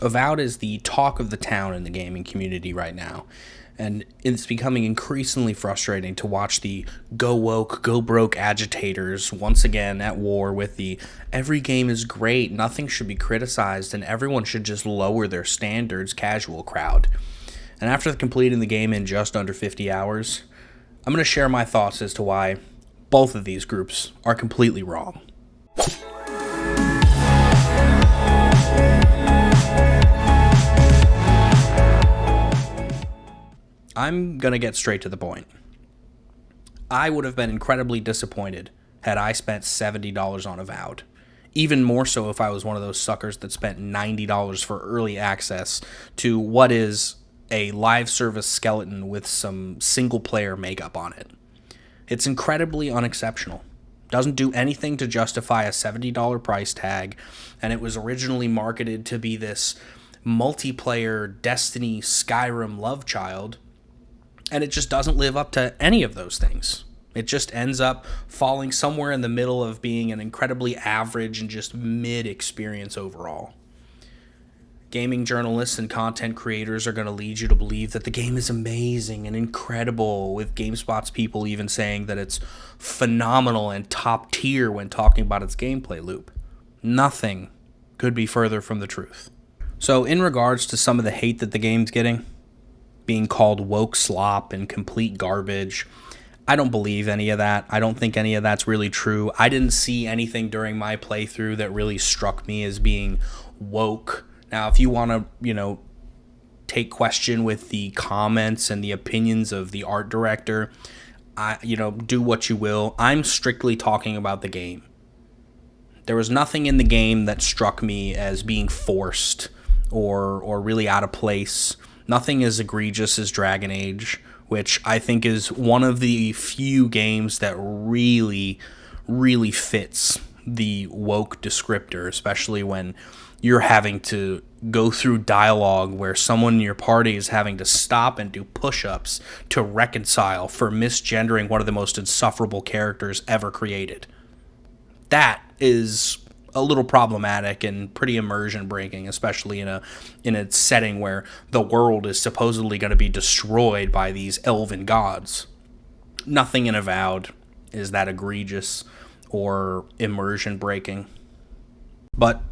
Avowed is the talk of the town in the gaming community right now, and it's becoming increasingly frustrating to watch the go woke, go broke agitators once again at war with the every game is great, nothing should be criticized, and everyone should just lower their standards casual crowd. And after completing the game in just under 50 hours, I'm going to share my thoughts as to why both of these groups are completely wrong. I'm going to get straight to the point. I would have been incredibly disappointed had I spent $70 on Avowed. Even more so if I was one of those suckers that spent $90 for early access to what is a live service skeleton with some single player makeup on it. It's incredibly unexceptional. Doesn't do anything to justify a $70 price tag, and it was originally marketed to be this multiplayer Destiny Skyrim love child, and it just doesn't live up to any of those things. It just ends up falling somewhere in the middle of being an incredibly average and just mid experience overall. Gaming journalists and content creators are going to lead you to believe that the game is amazing and incredible, with GameSpot's people even saying that it's phenomenal and top tier when talking about its gameplay loop. Nothing could be further from the truth. So in regards to some of the hate that the game's getting, being called woke slop and complete garbage, I don't believe any of that. I don't think any of that's really true. I didn't see anything during my playthrough that really struck me as being woke. Now, if you want to, take question with the comments and the opinions of the art director, do what you will. I'm strictly talking about the game. There was nothing in the game that struck me as being forced or really out of place. Nothing as egregious as Dragon Age, which I think is one of the few games that really, really fits the woke descriptor, especially when you're having to go through dialogue where someone in your party is having to stop and do push-ups to reconcile for misgendering one of the most insufferable characters ever created. That is a little problematic and pretty immersion breaking, especially in a setting where the world is supposedly going to be destroyed by these elven gods. Nothing in Avowed is that egregious or immersion breaking. But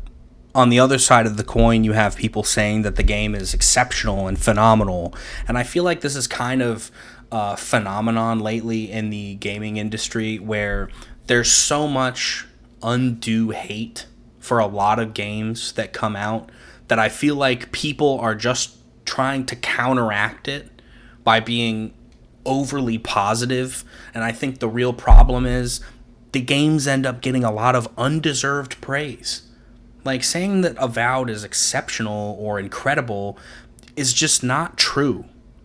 on the other side of the coin, you have people saying that the game is exceptional and phenomenal, and I feel like this is kind of a phenomenon lately in the gaming industry where there's so much undue hate for a lot of games that come out that I feel like people are just trying to counteract it by being overly positive. And I think the real problem is the games end up getting a lot of undeserved praise. Like, saying that Avowed is exceptional or incredible is just not true.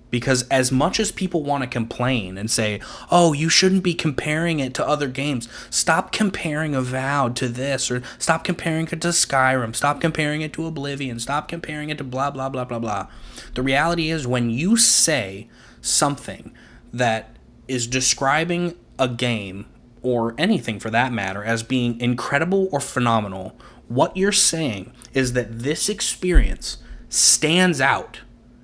Because as much as people want to complain and say, oh, you shouldn't be comparing it to other games, stop comparing Avowed to this, or stop comparing it to Skyrim, stop comparing it to Oblivion, stop comparing it to blah, blah, blah, blah, blah. The reality is, when you say something that is describing a game, or anything for that matter, as being incredible or phenomenal, what you're saying is that this experience stands out.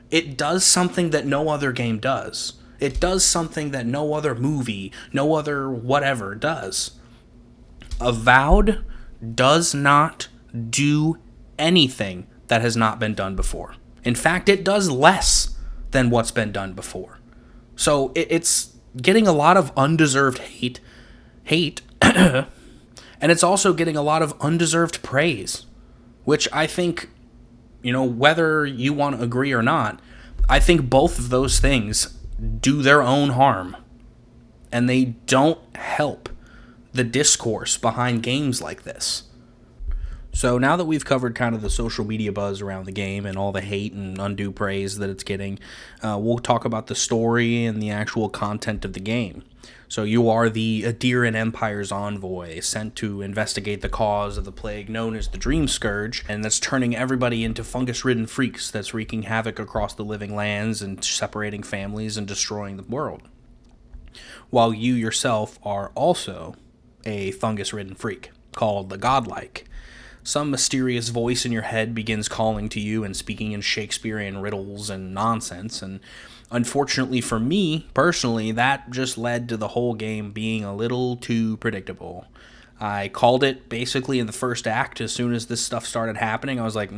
It does something that no other game does. It does something that no other movie, no other whatever does. Avowed does not do anything that has not been done before. In fact, it does less than what's been done before. So it's getting a lot of undeserved hate, and it's also getting a lot of undeserved praise, which I think, whether you want to agree or not, I think both of those things do their own harm, and they don't help the discourse behind games like this. So now that we've covered kind of the social media buzz around the game and all the hate and undue praise that it's getting, we'll talk about the story and the actual content of the game. So you are the Adiran Empire's envoy, sent to investigate the cause of the plague known as the Dream Scourge, and that's turning everybody into fungus-ridden freaks that's wreaking havoc across the living lands and separating families and destroying the world. While you yourself are also a fungus-ridden freak called the Godlike. some mysterious voice in your head begins calling to you and speaking in Shakespearean riddles and nonsense. And unfortunately for me, personally, that just led to the whole game being a little too predictable. I called it basically in the first act. As soon as this stuff started happening, I was like,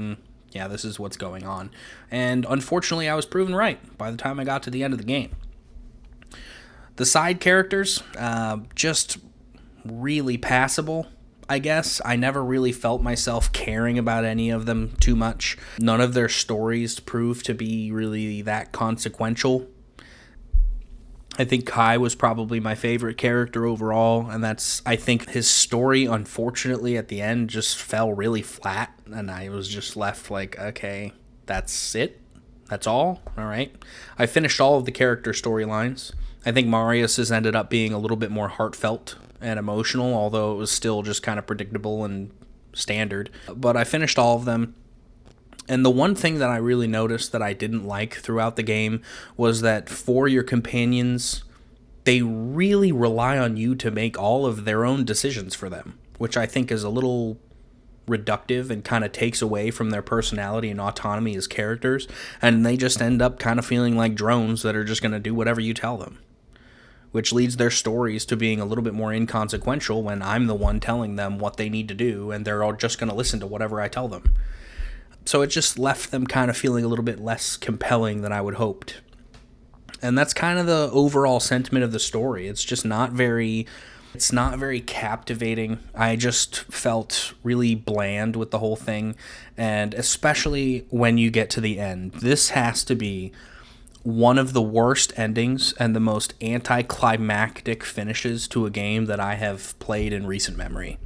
yeah, this is what's going on. And unfortunately, I was proven right by the time I got to the end of the game. The side characters, just really passable, I guess. I never really felt myself caring about any of them too much. None of their stories proved to be really that consequential. I think Kai was probably my favorite character overall, and I think his story, unfortunately, at the end just fell really flat, and I was just left like, okay, that's it? That's all? All right. I finished all of the character storylines. I think Marius has ended up being a little bit more heartfelt and emotional, although it was still just kind of predictable and standard. But I finished all of them. And the one thing that I really noticed that I didn't like throughout the game was that for your companions, they really rely on you to make all of their own decisions for them, which I think is a little reductive and kind of takes away from their personality and autonomy as characters. And they just end up kind of feeling like drones that are just going to do whatever you tell them, which leads their stories to being a little bit more inconsequential when I'm the one telling them what they need to do, and they're all just going to listen to whatever I tell them. So it just left them kind of feeling a little bit less compelling than I would hoped. And that's kind of the overall sentiment of the story. It's not very captivating. I just felt really bland with the whole thing, and especially when you get to the end. This has to be one of the worst endings and the most anticlimactic finishes to a game that I have played in recent memory.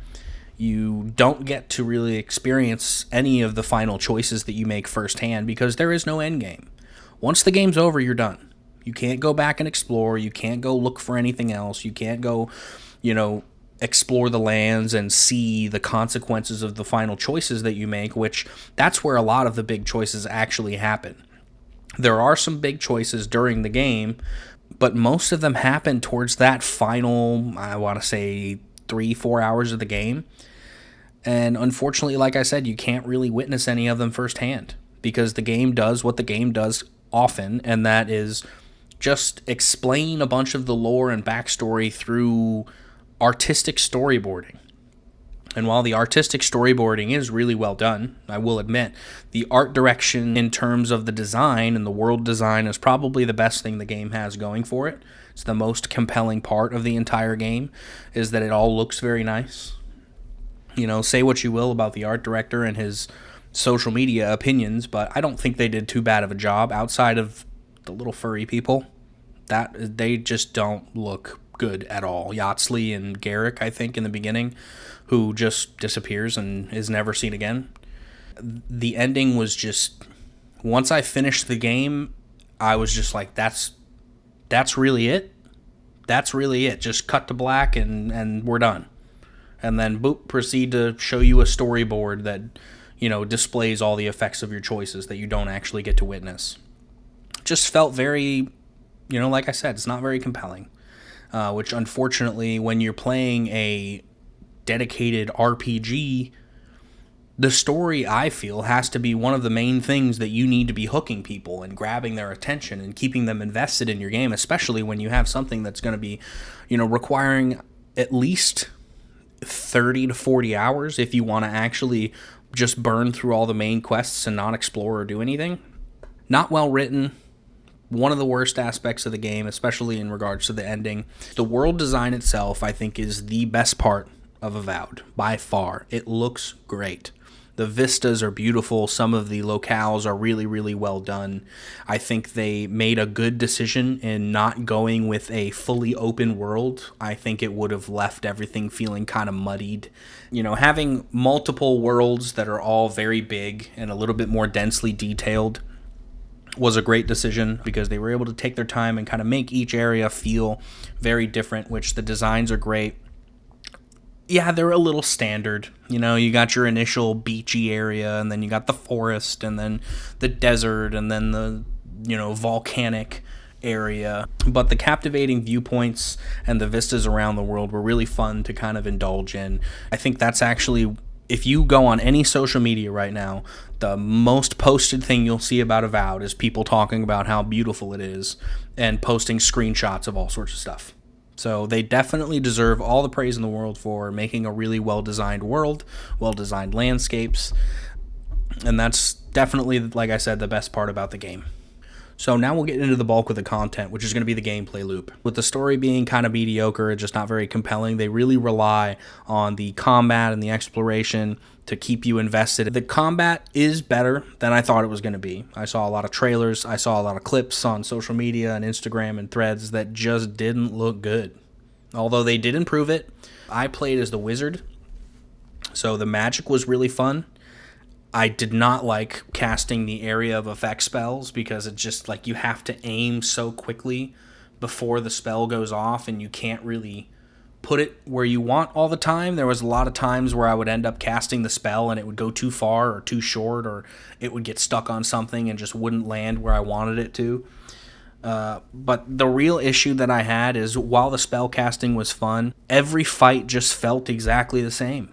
You don't get to really experience any of the final choices that you make firsthand because there is no end game. Once the game's over, you're done. You can't go back and explore. You can't go look for anything else. You can't go, explore the lands and see the consequences of the final choices that you make, which that's where a lot of the big choices actually happen. There are some big choices during the game, but most of them happen towards that final, I want to say, 3-4 hours of the game. And unfortunately, like I said, you can't really witness any of them firsthand because the game does what the game does often, and that is just explain a bunch of the lore and backstory through artistic storyboarding. And while the artistic storyboarding is really well done, I will admit, the art direction in terms of the design and the world design is probably the best thing the game has going for it. It's the most compelling part of the entire game, is that it all looks very nice. Say what you will about the art director and his social media opinions, but I don't think they did too bad of a job outside of the little furry people. That they just don't look good at all. Yatsley and Garrick, I think, in the beginning, who just disappears and is never seen again. The ending was just, once I finished the game, I was just like, that's really it? That's really it. Just cut to black and we're done. And then, boop, proceed to show you a storyboard that, displays all the effects of your choices that you don't actually get to witness. Just felt very, like I said, it's not very compelling. Which, unfortunately, when you're playing a dedicated RPG, the story, I feel, has to be one of the main things that you need to be hooking people and grabbing their attention and keeping them invested in your game, especially when you have something that's going to be, requiring at least 30 to 40 hours if you want to actually just burn through all the main quests and not explore or do anything. Not well written. One of the worst aspects of the game, especially in regards to the ending. The world design itself, I think, is the best part of Avowed, by far. It looks great. The vistas are beautiful. Some of the locales are really, really well done. I think they made a good decision in not going with a fully open world. I think it would have left everything feeling kind of muddied. Having multiple worlds that are all very big and a little bit more densely detailed was a great decision because they were able to take their time and kind of make each area feel very different, which the designs are great. Yeah, they're a little standard. You got your initial beachy area, and then you got the forest, and then the desert, and then the, volcanic area. But the captivating viewpoints and the vistas around the world were really fun to kind of indulge in. I think that's actually If you go on any social media right now, the most posted thing you'll see about Avowed is people talking about how beautiful it is and posting screenshots of all sorts of stuff. So they definitely deserve all the praise in the world for making a really well-designed world, well-designed landscapes, and that's definitely, like I said, the best part about the game. So now we'll get into the bulk of the content, which is going to be the gameplay loop. With the story being kind of mediocre and just not very compelling, they really rely on the combat and the exploration to keep you invested. The combat is better than I thought it was going to be. I saw a lot of trailers, I saw a lot of clips on social media and Instagram and threads that just didn't look good. Although they did improve it. I played as the wizard, so the magic was really fun. I did not like casting the area of effect spells because it's just like you have to aim so quickly before the spell goes off and you can't really put it where you want all the time. There was a lot of times where I would end up casting the spell and it would go too far or too short, or it would get stuck on something and just wouldn't land where I wanted it to. But the real issue that I had is while the spell casting was fun, every fight just felt exactly the same.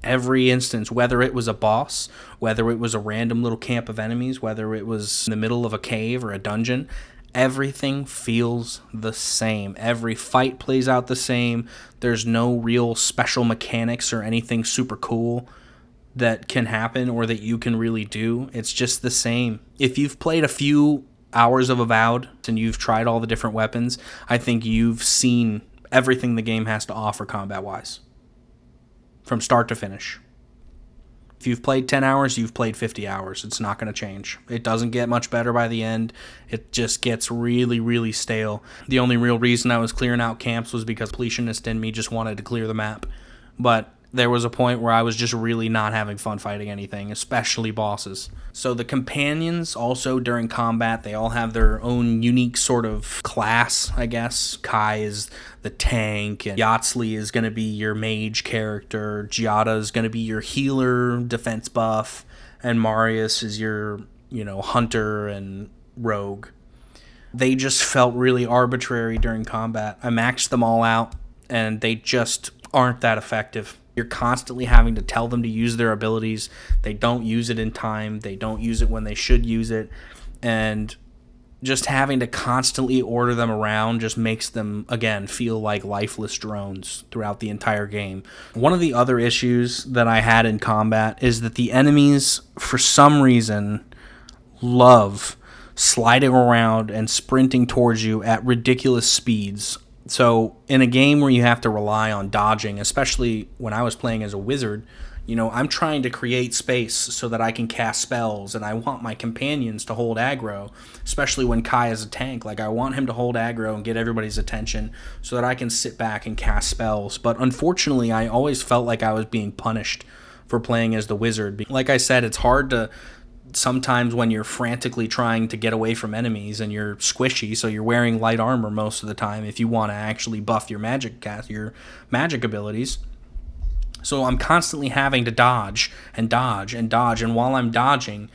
Every instance, whether it was a boss, whether it was a random little camp of enemies, whether it was in the middle of a cave or a dungeon, everything feels the same. Every fight plays out the same. There's no real special mechanics or anything super cool that can happen or that you can really do. It's just the same. If you've played a few hours of Avowed and you've tried all the different weapons, I think you've seen everything the game has to offer combat-wise, from start to finish. If you've played 10 hours, you've played 50 hours. It's not going to change. It doesn't get much better by the end. It just gets really, really stale. The only real reason I was clearing out camps was because completionist in me just wanted to clear the map. But there was a point where I was just really not having fun fighting anything, especially bosses. So the companions also during combat, they all have their own unique sort of class, I guess. Kai is the tank, and Yatsley is going to be your mage character. Giada is going to be your healer, defense buff, and Marius is your, hunter and rogue. They just felt really arbitrary during combat. I maxed them all out, and they just aren't that effective. You're constantly having to tell them to use their abilities. They don't use it in time. They don't use it when they should use it. And just having to constantly order them around just makes them, again, feel like lifeless drones throughout the entire game. One of the other issues that I had in combat is that the enemies, for some reason, love sliding around and sprinting towards you at ridiculous speeds. So in a game where you have to rely on dodging, especially when I was playing as a wizard, I'm trying to create space so that I can cast spells, and I want my companions to hold aggro, especially when Kai is a tank. Like, I want him to hold aggro and get everybody's attention so that I can sit back and cast spells. But unfortunately, I always felt like I was being punished for playing as the wizard. Like I said, it's hard to sometimes when you're frantically trying to get away from enemies and you're squishy, so you're wearing light armor most of the time if you want to actually buff your magic abilities. So I'm constantly having to dodge and dodge and dodge, and while I'm dodging,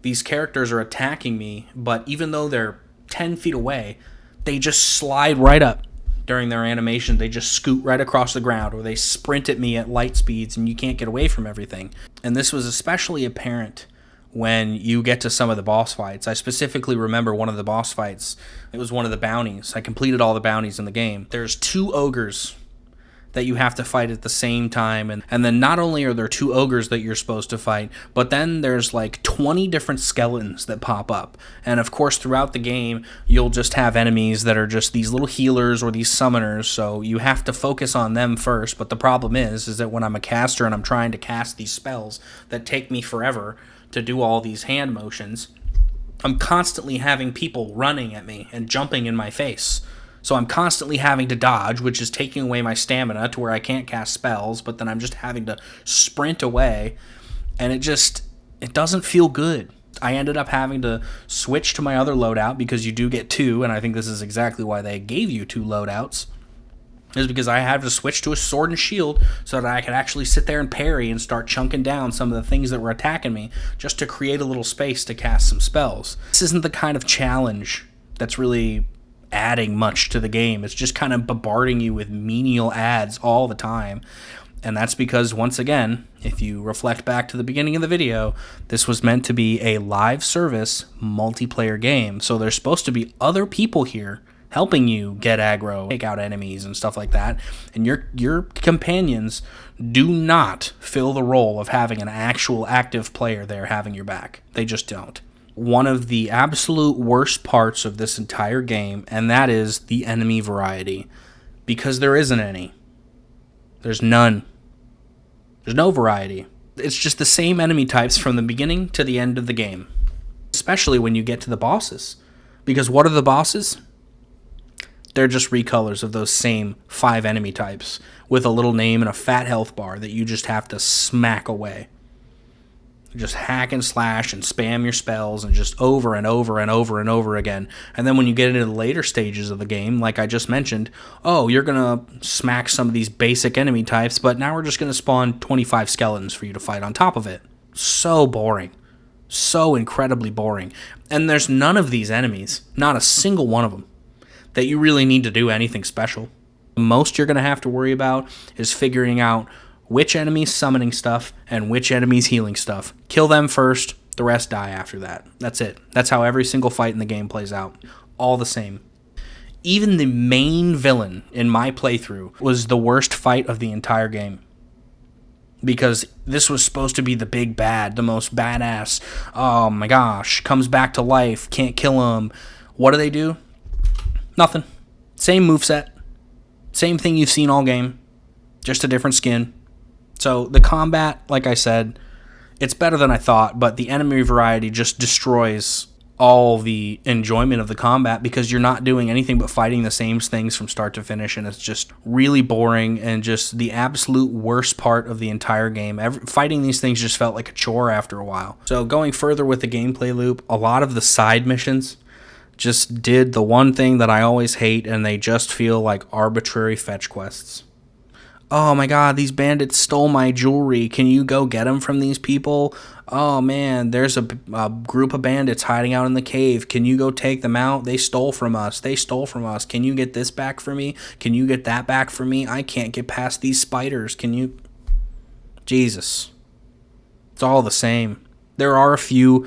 these characters are attacking me, but even though they're 10 feet away, they just slide right up during their animation. They just scoot right across the ground, or they sprint at me at light speeds, and you can't get away from everything. And this was especially apparent when you get to some of the boss fights. I specifically remember one of the boss fights. It was one of the bounties. I completed all the bounties in the game. There's 2 ogres that you have to fight at the same time, and then not only are there 2 ogres that you're supposed to fight, but then there's like 20 different skeletons that pop up. And of course, throughout the game, you'll just have enemies that are just these little healers or these summoners, so you have to focus on them first. But the problem is that when I'm a caster and I'm trying to cast these spells that take me forever to do all these hand motions, I'm constantly having people running at me and jumping in my face. So I'm constantly having to dodge, which is taking away my stamina to where I can't cast spells, but then I'm just having to sprint away, and it doesn't feel good. I ended up having to switch to my other loadout, because you do get 2, and I think this is exactly why they gave you 2 loadouts, is because I had to switch to a sword and shield so that I could actually sit there and parry and start chunking down some of the things that were attacking me, just to create a little space to cast some spells. This isn't the kind of challenge that's really adding much to the game. It's just kind of bombarding you with menial ads all the time. And that's because, once again, if you reflect back to the beginning of the video, this was meant to be a live service multiplayer game. So there's supposed to be other people here helping you get aggro, take out enemies and stuff like that. And your companions do not fill the role of having an actual active player there having your back. They just don't. One of the absolute worst parts of this entire game, and that is the enemy variety. Because there isn't any. There's none. There's no variety. It's just the same enemy types from the beginning to the end of the game. Especially when you get to the bosses. Because what are the bosses? They're just recolors of those same 5 enemy types with a little name and a fat health bar that you just have to smack away. Just hack and slash and spam your spells and just over and over and over and over again. And then when you get into the later stages of the game, like I just mentioned, oh, you're going to smack some of these basic enemy types, but now we're just going to spawn 25 skeletons for you to fight on top of it. So boring. So incredibly boring. And there's none of these enemies, not a single one of them, that you really need to do anything special. The most you're going to have to worry about is figuring out which enemy's summoning stuff and which enemy's healing stuff. Kill them first, the rest die after that. That's it. That's how every single fight in the game plays out. All the same. Even the main villain in my playthrough was the worst fight of the entire game. Because this was supposed to be the big bad, the most badass. Oh my gosh, comes back to life, can't kill him. What do? Nothing. Same moveset. Same thing you've seen all game. Just a different skin. So the combat, like I said, it's better than I thought, but the enemy variety just destroys all the enjoyment of the combat because you're not doing anything but fighting the same things from start to finish, and it's just really boring and just the absolute worst part of the entire game. Fighting these things just felt like a chore after a while. So going further with the gameplay loop, a lot of the side missions just did the one thing that I always hate, and they just feel like arbitrary fetch quests. Oh my god, these bandits stole my jewelry. Can you go get them from these people? Oh man, there's a group of bandits hiding out in the cave. Can you go take them out? They stole from us. Can you get this back for me? Can you get that back for me? I can't get past these spiders. Can you? Jesus. It's all the same. There are a few,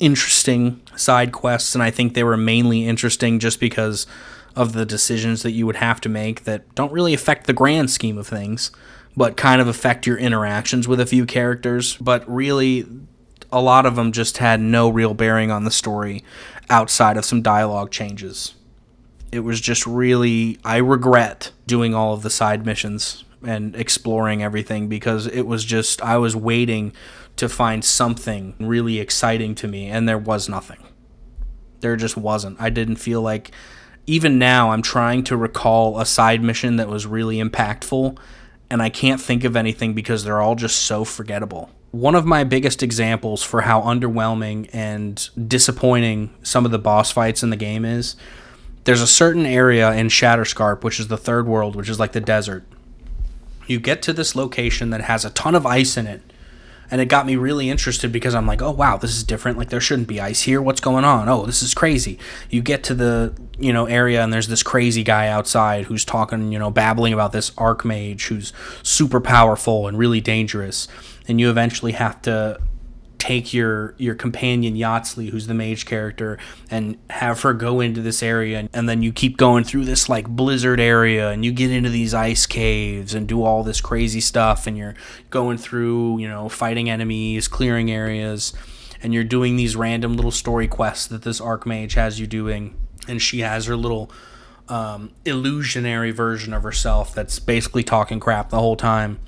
interesting side quests, and I think they were mainly interesting just because of the decisions that you would have to make that don't really affect the grand scheme of things, but kind of affect your interactions with a few characters. But really, a lot of them just had no real bearing on the story outside of some dialogue changes. It was just really, I regret doing all of the side missions and exploring everything because it was just, I was waiting to find something really exciting to me, and there was nothing. There just wasn't. I didn't feel like... Even now, I'm trying to recall a side mission that was really impactful, and I can't think of anything because they're all just so forgettable. One of my biggest examples for how underwhelming and disappointing some of the boss fights in the game is, there's a certain area in Shatterscarp, which is the third world, which is like the desert. You get to this location that has a ton of ice in it, and it got me really interested because I'm like, oh wow, this is different. Like, there shouldn't be ice here. What's going on? Oh, this is crazy. You get to the, area, and there's this crazy guy outside who's talking, babbling about this archmage who's super powerful and really dangerous. And you eventually have to take your companion Yahtzee, who's the mage character, and have her go into this area, and then you keep going through this like blizzard area, and you get into these ice caves and do all this crazy stuff, and you're going through, fighting enemies, clearing areas, and you're doing these random little story quests that this archmage has you doing, and she has her little illusionary version of herself that's basically talking crap the whole time.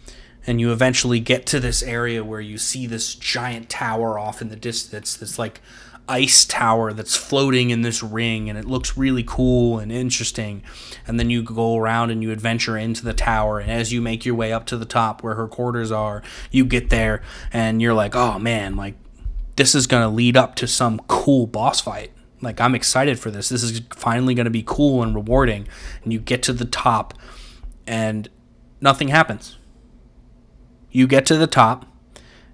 And you eventually get to this area where you see this giant tower off in the distance, this like ice tower that's floating in this ring, and it looks really cool and interesting. And then you go around and you adventure into the tower, and as you make your way up to the top where her quarters are, you get there and you're like, oh man, like this is going to lead up to some cool boss fight. Like, I'm excited for this. This is finally going to be cool and rewarding. And you get to the top and nothing happens. You get to the top,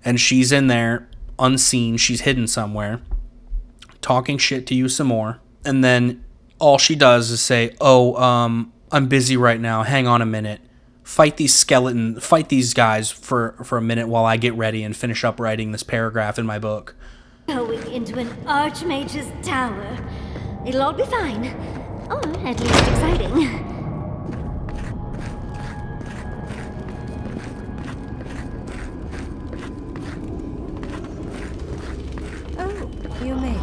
and she's in there, unseen, she's hidden somewhere, talking shit to you some more, and then all she does is say, I'm busy right now, hang on a minute, fight these guys for a minute while I get ready and finish up writing this paragraph in my book. Going into an Archmage's tower. It'll all be fine. Or at least exciting. Oh, you made it.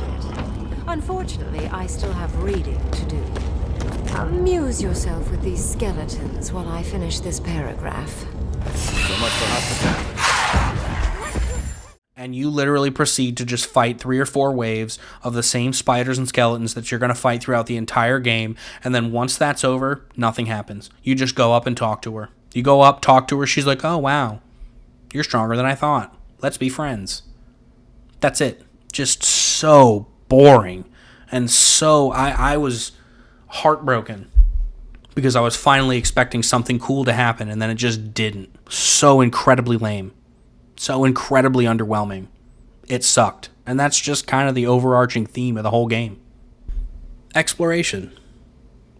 Unfortunately, I still have reading to do. Amuse yourself with these skeletons while I finish this paragraph. So much for hospitality. And you literally proceed to just fight 3 or 4 waves of the same spiders and skeletons that you're going to fight throughout the entire game. And then once that's over, nothing happens. You just go up and talk to her. You go up, talk to her. She's like, oh, wow, you're stronger than I thought. Let's be friends. That's it. Just so boring. And so I was heartbroken because I was finally expecting something cool to happen, and then it just didn't. So incredibly lame. So incredibly underwhelming. It sucked. And that's just kind of the overarching theme of the whole game. Exploration.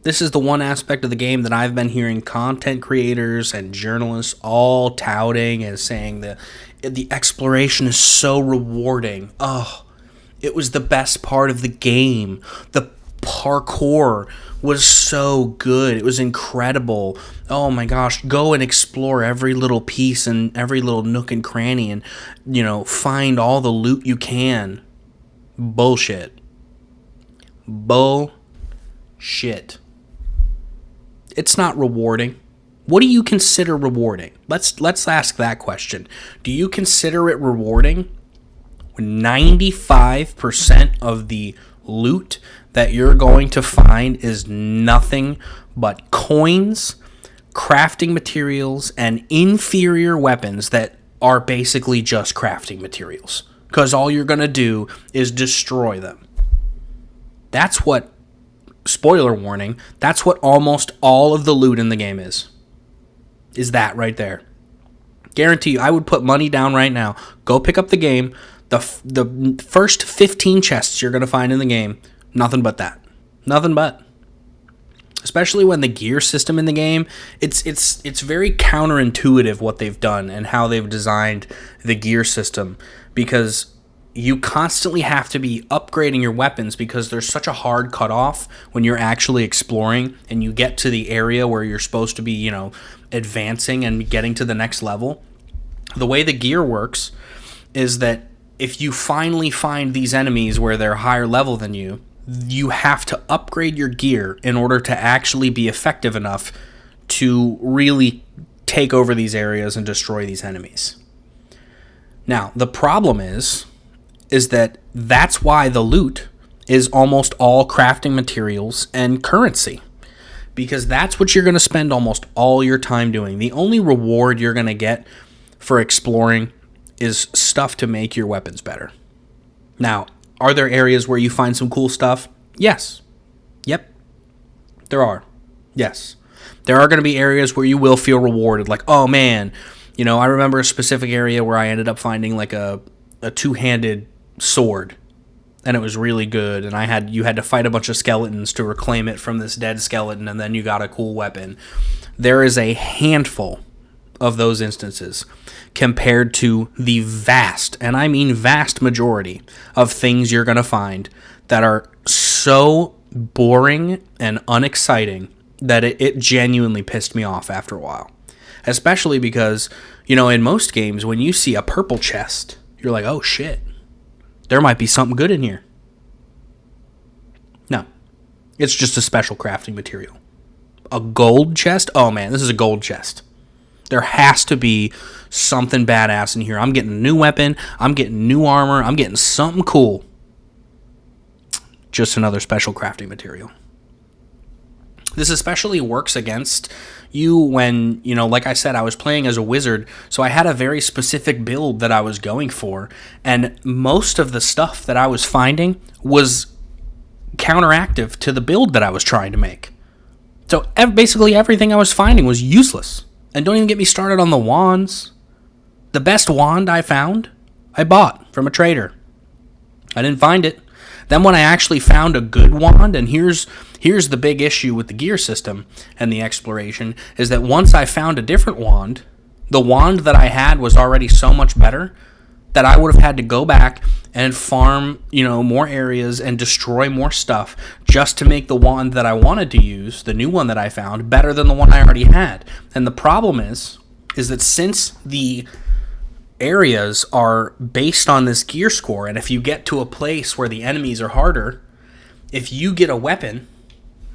This is the one aspect of the game that I've been hearing content creators and journalists all touting as saying that the exploration is so rewarding. Oh, it was the best part of the game. The parkour was so good. It was incredible. Oh my gosh, go and explore every little piece and every little nook and cranny and, find all the loot you can. Bullshit. Bullshit. It's not rewarding. What do you consider rewarding? Let's ask that question. Do you consider it rewarding when 95% of the loot that you're going to find is nothing but coins, crafting materials, and inferior weapons that are basically just crafting materials? Because all you're going to do is destroy them. That's what, spoiler warning, that's what almost all of the loot in the game is. Is that right there. Guarantee you, I would put money down right now. Go pick up the game. The first 15 chests you're going to find in the game, nothing but that. Nothing but. Especially when the gear system in the game, it's very counterintuitive what they've done and how they've designed the gear system, because you constantly have to be upgrading your weapons because there's such a hard cutoff when you're actually exploring and you get to the area where you're supposed to be, advancing and getting to the next level. The way the gear works is that if you finally find these enemies where they're higher level than you, you have to upgrade your gear in order to actually be effective enough to really take over these areas and destroy these enemies. Now, the problem is that that's why the loot is almost all crafting materials and currency, because that's what you're going to spend almost all your time doing. The only reward you're going to get for exploring is stuff to make your weapons better. Now, are there areas where you find some cool stuff? Yes. Yep. There are. Yes. There are going to be areas where you will feel rewarded. Like, oh man, I remember a specific area where I ended up finding like a two-handed sword. And it was really good. And you had to fight a bunch of skeletons to reclaim it from this dead skeleton. And then you got a cool weapon. There is a handful of those instances compared to the vast, and I mean vast majority of things you're going to find that are so boring and unexciting that it genuinely pissed me off after a while. Especially because, in most games, when you see a purple chest, you're like, oh shit, there might be something good in here. No, it's just a special crafting material. A gold chest? Oh man, this is a gold chest. There has to be something badass in here. I'm getting a new weapon. I'm getting new armor. I'm getting something cool. Just another special crafting material. This especially works against you when, like I said, I was playing as a wizard, so I had a very specific build that I was going for, and most of the stuff that I was finding was counteractive to the build that I was trying to make. So basically everything I was finding was useless. And don't even get me started on the wands. The best wand I found, I bought from a trader. I didn't find it. Then when I actually found a good wand, and here's the big issue with the gear system and the exploration, is that once I found a different wand, the wand that I had was already so much better that I would have had to go back and farm, more areas and destroy more stuff just to make the wand that I wanted to use, the new one that I found, better than the one I already had. And the problem is that since the areas are based on this gear score, and if you get to a place where the enemies are harder, if you get a weapon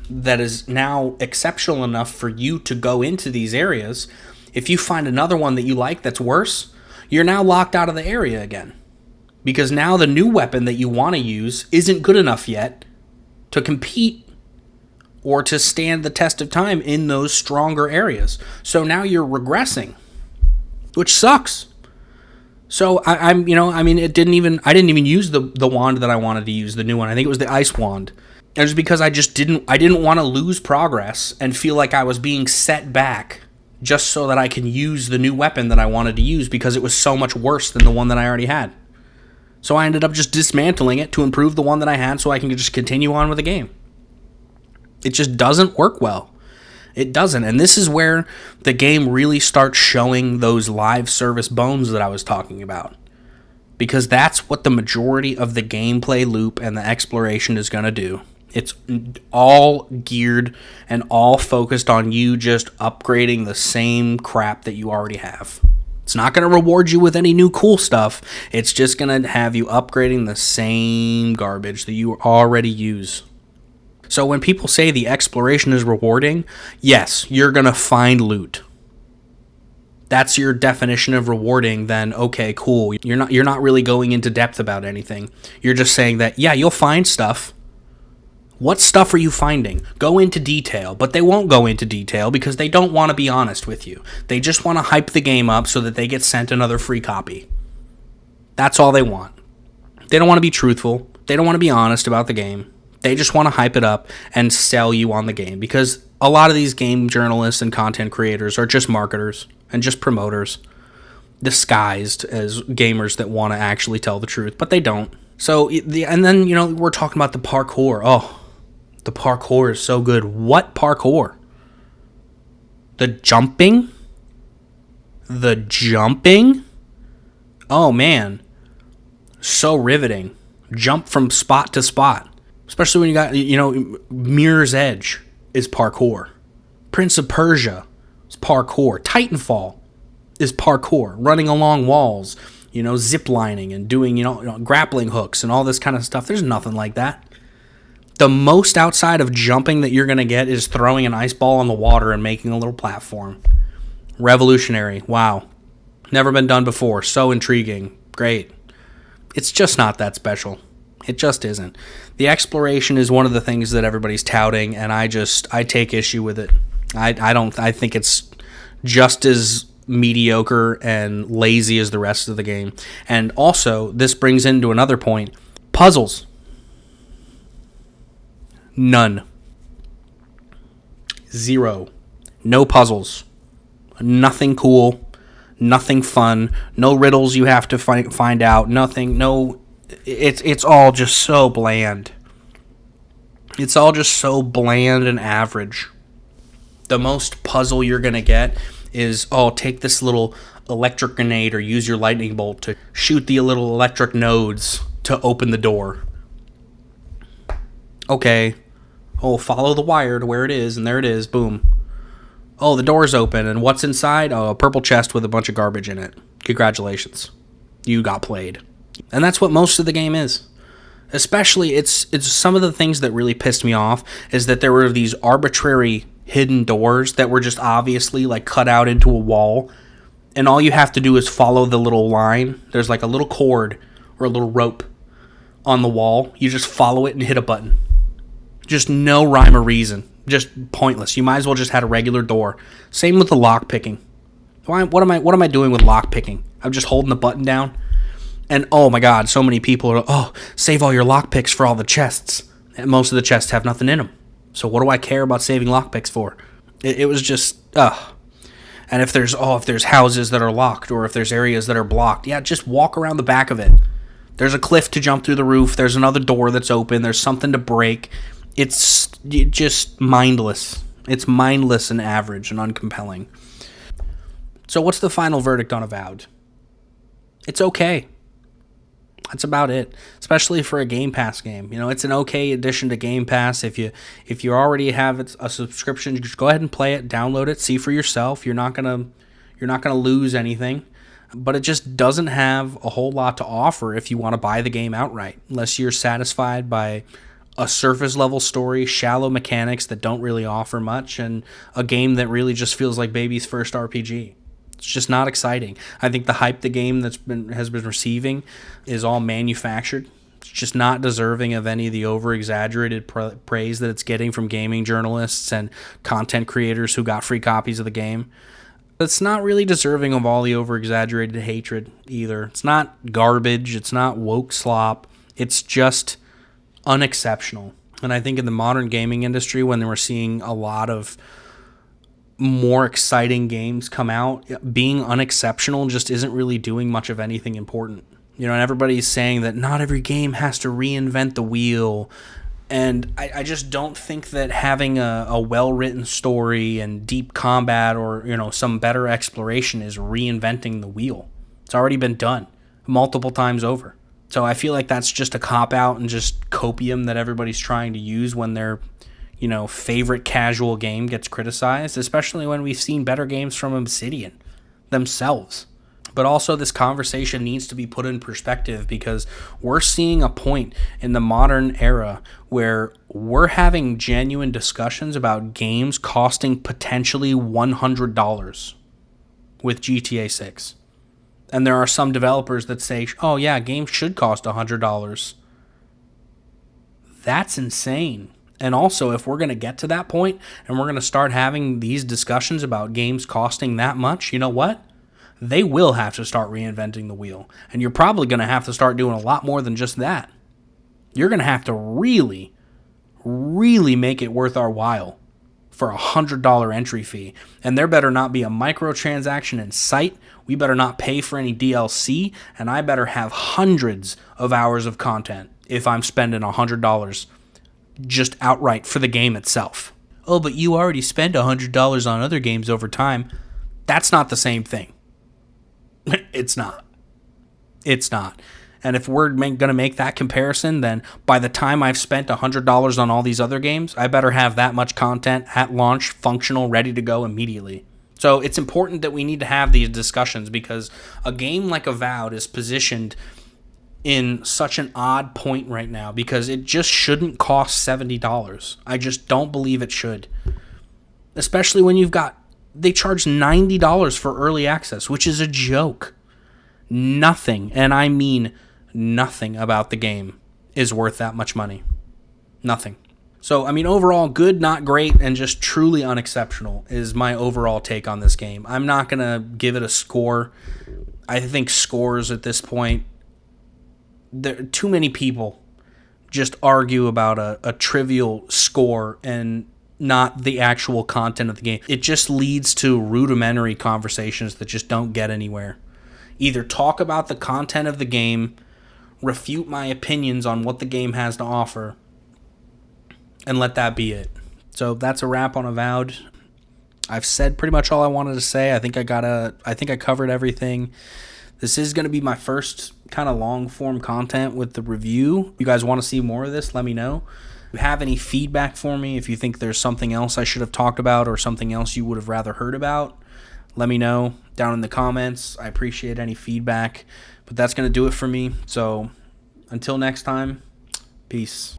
that is now exceptional enough for you to go into these areas, if you find another one that you like that's worse, you're now locked out of the area again. Because now the new weapon that you want to use isn't good enough yet to compete or to stand the test of time in those stronger areas. So now you're regressing, which sucks. So I didn't even use the wand that I wanted to use, the new one. I think it was the ice wand. It was because I didn't want to lose progress and feel like I was being set back just so that I can use the new weapon that I wanted to use because it was so much worse than the one that I already had. So I ended up just dismantling it to improve the one that I had so I can just continue on with the game. It just doesn't work well. It doesn't. And this is where the game really starts showing those live service bones that I was talking about. Because that's what the majority of the gameplay loop and the exploration is going to do. It's all geared and all focused on you just upgrading the same crap that you already have. It's not going to reward you with any new cool stuff. It's just going to have you upgrading the same garbage that you already use. So when people say the exploration is rewarding, yes, you're going to find loot. That's your definition of rewarding, then okay, cool. You're not really going into depth about anything. You're just saying that, yeah, you'll find stuff. What stuff are you finding? Go into detail, but they won't go into detail because they don't want to be honest with you. They just want to hype the game up so that they get sent another free copy. That's all they want. They don't want to be truthful. They don't want to be honest about the game. They just want to hype it up and sell you on the game because a lot of these game journalists and content creators are just marketers and just promoters disguised as gamers that want to actually tell the truth, but they don't. So, and then, we're talking about the parkour. Oh, the parkour is so good. What parkour? The jumping? Oh, man. So riveting. Jump from spot to spot. Especially when you got, Mirror's Edge is parkour. Prince of Persia is parkour. Titanfall is parkour. Running along walls, zip lining and doing, grappling hooks and all this kind of stuff. There's nothing like that. The most outside of jumping that you're going to get is throwing an ice ball in the water and making a little platform. Revolutionary. Wow. Never been done before. So intriguing. Great. It's just not that special. It just isn't. The exploration is one of the things that everybody's touting, and I take issue with it. I think it's just as mediocre and lazy as the rest of the game. And also, this brings into another point. Puzzles. None. Zero. No puzzles. Nothing cool. Nothing fun. No riddles you have to find out. Nothing. No. It's all just so bland. It's all just so bland and average. The most puzzle you're going to get is, take this little electric grenade or use your lightning bolt to shoot the little electric nodes to open the door. Okay. Follow the wire to where it is, and there it is. Boom. The door's open, and what's inside? A purple chest with a bunch of garbage in it. Congratulations. You got played. And that's what most of the game is. Especially, it's some of the things that really pissed me off is that there were these arbitrary hidden doors that were just obviously cut out into a wall, and all you have to do is follow the little line. There's a little cord or a little rope on the wall. You just follow it and hit a button. Just no rhyme or reason. Just pointless. You might as well just had a regular door. Same with the lock picking. What am I doing with lock picking? I'm just holding the button down. And oh my god, so many people are save all your lockpicks for all the chests. And most of the chests have nothing in them. So what do I care about saving lockpicks for? It was just, And if there's houses that are locked or if there's areas that are blocked, yeah, just walk around the back of it. There's a cliff to jump through the roof. There's another door that's open. There's something to break. It's just mindless. It's mindless and average and uncompelling. So what's the final verdict on Avowed? It's okay. That's about it, especially for a Game Pass game. You know, it's an okay addition to Game Pass. If you already have a subscription, just go ahead and play it, download it, see for yourself. You're not gonna lose anything, but it just doesn't have a whole lot to offer if you want to buy the game outright, unless you're satisfied by a surface level story, shallow mechanics that don't really offer much, and a game that really just feels like baby's first RPG. It's just not exciting. I think the hype the game has been receiving is all manufactured. It's just not deserving of any of the over-exaggerated praise that it's getting from gaming journalists and content creators who got free copies of the game. It's not really deserving of all the over-exaggerated hatred either. It's not garbage. It's not woke slop. It's just unexceptional. And I think in the modern gaming industry, when we're seeing a lot of more exciting games come out, being unexceptional just isn't really doing much of anything important. You know, and everybody's saying that not every game has to reinvent the wheel. And I just don't think that having a well-written story and deep combat or, you know, some better exploration is reinventing the wheel. It's already been done multiple times over. So I feel like that's just a cop-out and just copium that everybody's trying to use when their, you know, favorite casual game gets criticized, especially when we've seen better games from Obsidian themselves. But also this conversation needs to be put in perspective because we're seeing a point in the modern era where we're having genuine discussions about games costing potentially $100 with GTA 6. And there are some developers that say, oh yeah, games should cost $100. That's insane. And also, if we're going to get to that point and we're going to start having these discussions about games costing that much, you know what? They will have to start reinventing the wheel. And you're probably going to have to start doing a lot more than just that. You're going to have to really, really make it worth our while for a $100 entry fee. And there better not be a microtransaction in sight. We better not pay for any DLC. And I better have hundreds of hours of content if I'm spending $100 just outright for the game itself. Oh, but you already spent $100 on other games over time. That's not the same thing. It's not. It's not. And if we're going to make that comparison, then by the time I've spent $100 on all these other games, I better have that much content at launch, functional, ready to go immediately. So it's important that we need to have these discussions because a game like Avowed is positioned in such an odd point right now because it just shouldn't cost $70. I just don't believe it should. Especially when they charge $90 for early access, which is a joke. Nothing, and I mean nothing about the game is worth that much money. Nothing. So, I mean, overall, good, not great, and just truly unexceptional is my overall take on this game. I'm not going to give it a score. I think scores at this point, too many people just argue about a trivial score and not the actual content of the game. It just leads to rudimentary conversations that just don't get anywhere. Either talk about the content of the game, refute my opinions on what the game has to offer, and let that be it. So that's a wrap on Avowed. I've said pretty much all I wanted to say. I think I covered everything. This is going to be my first kind of long form content with the review. If you guys want to see more of this, let me know. If you have any feedback for me, if you think there's something else I should have talked about or something else you would have rather heard about, let me know down in the comments. I appreciate any feedback. But that's going to do it for me. So until next time, peace.